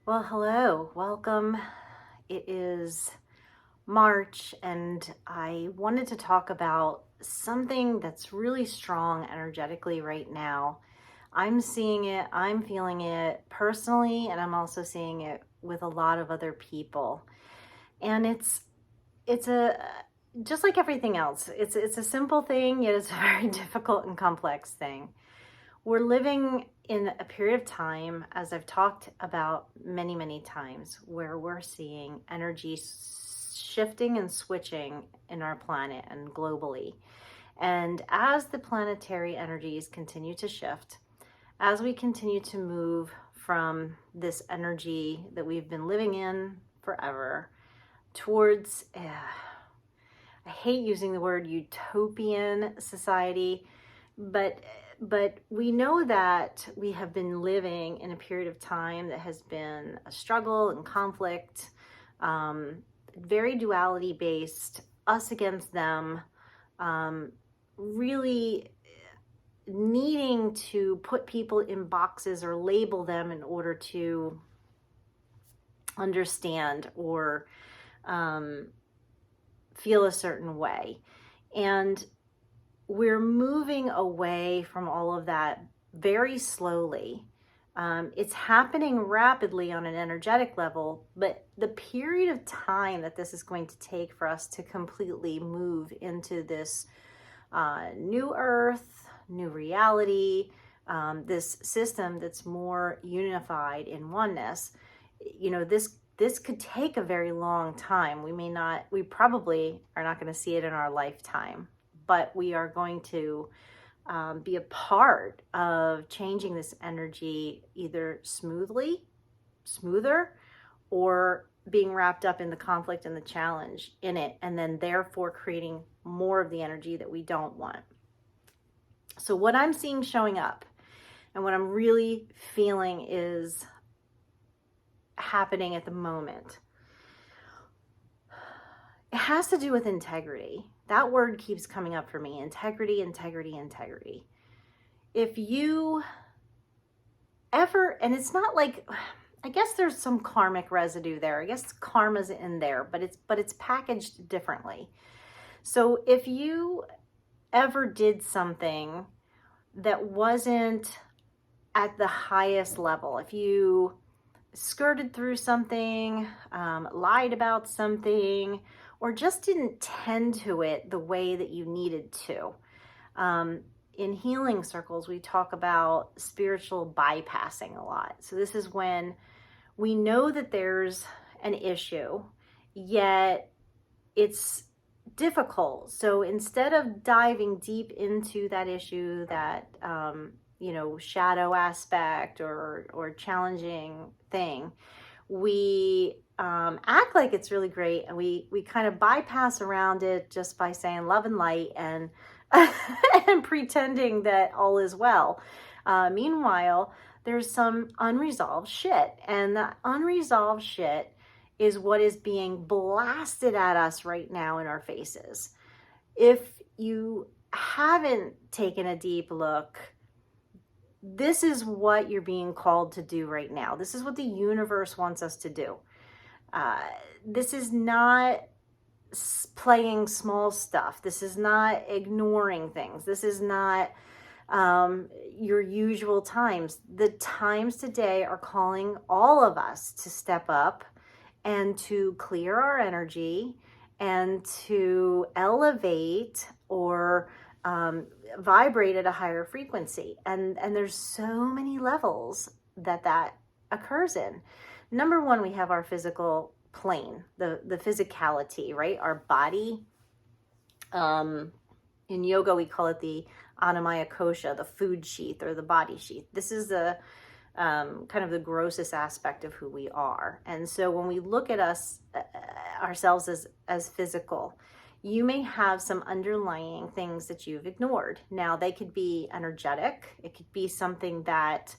Well, hello, welcome. It is March, and I wanted to talk about something that's really strong energetically right now. I'm seeing it, I'm feeling it personally, and I'm also seeing it with a lot of other people. And it's a just like everything else. It's a simple thing, yet it's a very difficult and complex thing. We're living in a period of time, as I've talked about many, many times, where we're seeing energy shifting and switching in our planet and globally. And as the planetary energies continue to shift, as we continue to move from this energy that we've been living in forever towards, I hate using the word utopian society, but we know that we have been living in a period of time that has been a struggle and conflict, very duality based, us against them, really needing to put people in boxes or label them in order to understand or feel a certain way. And we're moving away from all of that very slowly. It's happening rapidly on an energetic level, but the period of time that this is going to take for us to completely move into this new earth, new reality, this system that's more unified in oneness, this could take a very long time. We probably are not going to see it in our lifetime, but we are going to be a part of changing this energy either smoother, or being wrapped up in the conflict and the challenge in it, and then therefore creating more of the energy that we don't want. So what I'm seeing showing up and what I'm really feeling is happening at the moment, it has to do with integrity. That word keeps coming up for me. Integrity. If you ever, and it's not like, I guess there's some karmic residue there. I guess karma's in there, but it's packaged differently. So if you ever did something that wasn't at the highest level, if you skirted through something, lied about something, or just didn't tend to it the way that you needed to. In healing circles, we talk about spiritual bypassing a lot. So this is when we know that there's an issue, yet it's difficult. So instead of diving deep into that issue, that shadow aspect or challenging thing, we act like it's really great, and we kind of bypass around it just by saying love and light and and pretending that all is well. Meanwhile, there's some unresolved shit, and that unresolved shit is what is being blasted at us right now in our faces. If you haven't taken a deep look, this is what you're being called to do right now. This is what the universe wants us to do. This is not playing small stuff. This is not ignoring things. This is not your usual times. The times today are calling all of us to step up and to clear our energy and to elevate or vibrate at a higher frequency. And there's so many levels that occurs in. Number one, we have our physical plane, the physicality, right? Our body. In yoga, we call it the Annamaya Kosha, the food sheath or the body sheath. This is the kind of the grossest aspect of who we are. And so when we look at ourselves as physical, you may have some underlying things that you've ignored. Now, they could be energetic. It could be something that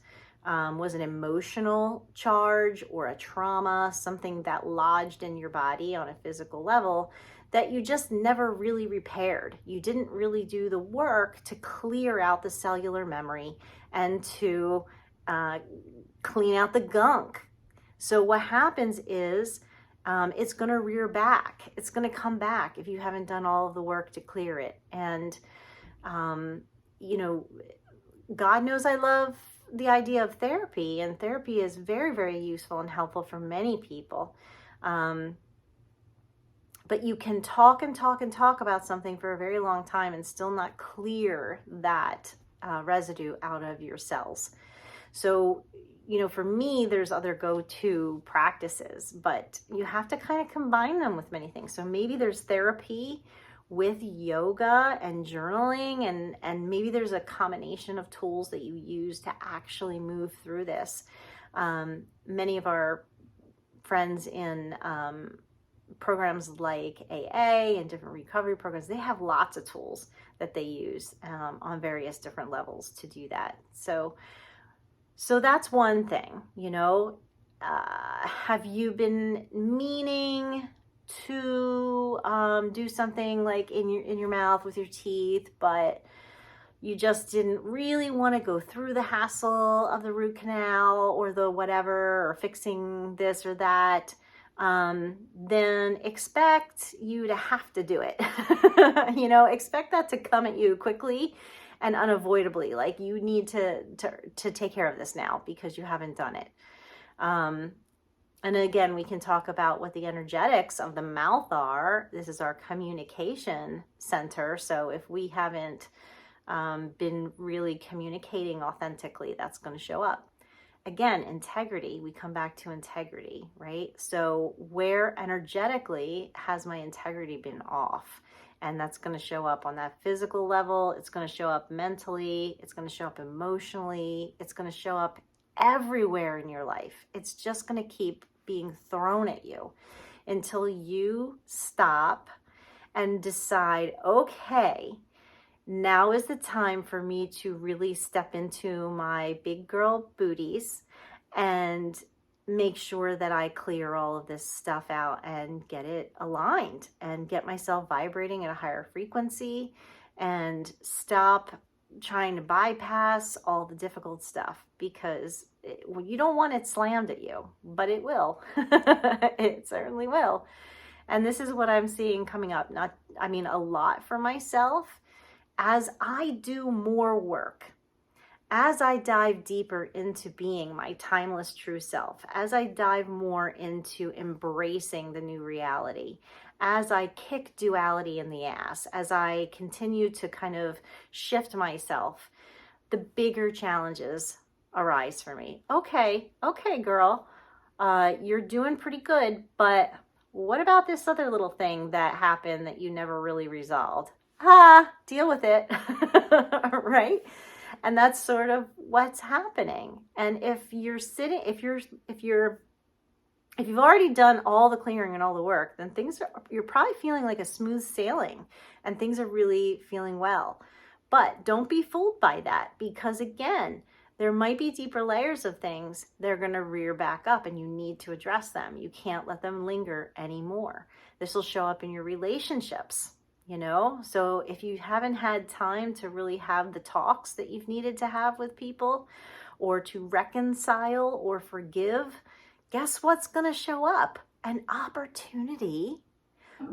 was an emotional charge or a trauma, something that lodged in your body on a physical level that you just never really repaired. You didn't really do the work to clear out the cellular memory and to clean out the gunk So what happens is it's going to rear back. It's going to come back if you haven't done all of the work to clear it. And, you know, God knows I love the idea of therapy, and therapy is very, very useful and helpful for many people. But you can talk and talk and talk about something for a very long time and still not clear that residue out of your cells. So, you know, for me, there's other go-to practices, but you have to kind of combine them with many things. So maybe there's therapy with yoga and journaling, and maybe there's a combination of tools that you use to actually move through this. Many of our friends in programs like AA and different recovery programs, they have lots of tools that they use on various different levels to do that. So that's one thing, you know. Have you been meaning to do something like in your mouth with your teeth, but you just didn't really want to go through the hassle of the root canal or the whatever, or fixing this or that? Then expect you to have to do it. You know, expect that to come at you quickly and unavoidably. Like, you need to take care of this now because you haven't done it. And again, we can talk about what the energetics of the mouth are. This is our communication center. So if we haven't been really communicating authentically, that's going to show up. Again, integrity, we come back to integrity, right? So where energetically has my integrity been off? And that's going to show up on that physical level. It's going to show up mentally. It's going to show up emotionally. It's going to show up everywhere in your life. It's just going to keep being thrown at you until you stop and decide, okay, now is the time for me to really step into my big girl booties and make sure that I clear all of this stuff out and get it aligned and get myself vibrating at a higher frequency and stop trying to bypass all the difficult stuff, because you don't want it slammed at you, but it will. It certainly will. And this is what I'm seeing coming up. A lot for myself. As I do more work, as I dive deeper into being my timeless true self, as I dive more into embracing the new reality, as I kick duality in the ass, as I continue to kind of shift myself, the bigger challenges arise for me. Okay, girl, you're doing pretty good, but what about this other little thing that happened that you never really resolved? Deal with it. Right? And that's sort of what's happening. And if you've already done all the clearing and all the work, then you're probably feeling like a smooth sailing and things are really feeling well. But don't be fooled by that, because again, there might be deeper layers of things that are going to rear back up and you need to address them. You can't let them linger anymore. This will show up in your relationships. You know, so if you haven't had time to really have the talks that you've needed to have with people, or to reconcile or forgive, guess what's going to show up? An opportunity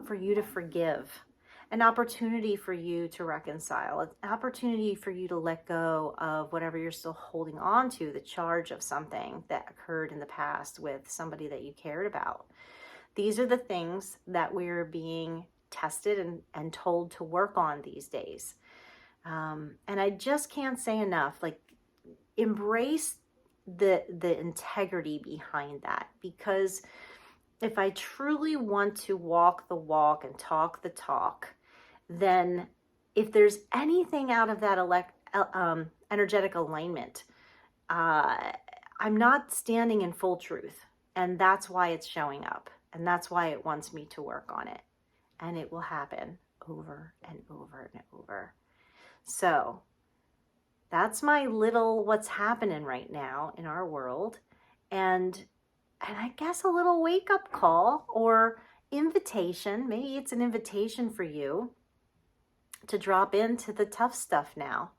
for you to forgive, an opportunity for you to reconcile, an opportunity for you to let go of whatever you're still holding on to, the charge of something that occurred in the past with somebody that you cared about. These are the things that we're being tested and told to work on these days. And I just can't say enough, like, embrace the integrity behind that, because if I truly want to walk the walk and talk the talk, then if there's anything out of that energetic alignment, I'm not standing in full truth. And that's why it's showing up. And that's why it wants me to work on it. And it will happen over and over and over. So that's my little what's happening right now in our world. And I guess a little wake-up call or invitation. Maybe it's an invitation for you to drop into the tough stuff now.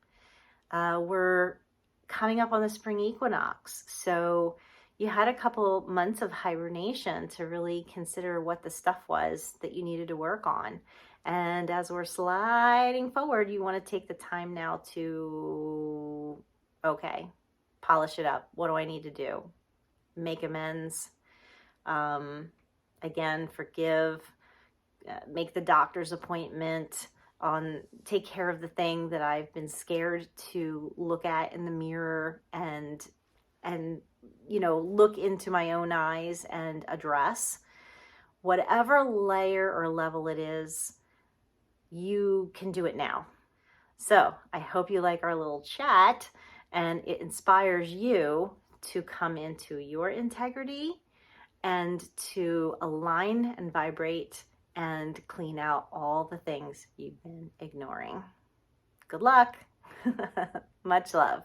We're coming up on the spring equinox. So, you had a couple months of hibernation to really consider what the stuff was that you needed to work on. And as we're sliding forward, you want to take the time now to, okay, polish it up. What do I need to do? Make amends. Again, forgive, make the doctor's appointment, take care of the thing that I've been scared to look at in the mirror and look into my own eyes and address. Whatever layer or level it is, you can do it now. So I hope you like our little chat and it inspires you to come into your integrity and to align and vibrate and clean out all the things you've been ignoring. Good luck. Much love.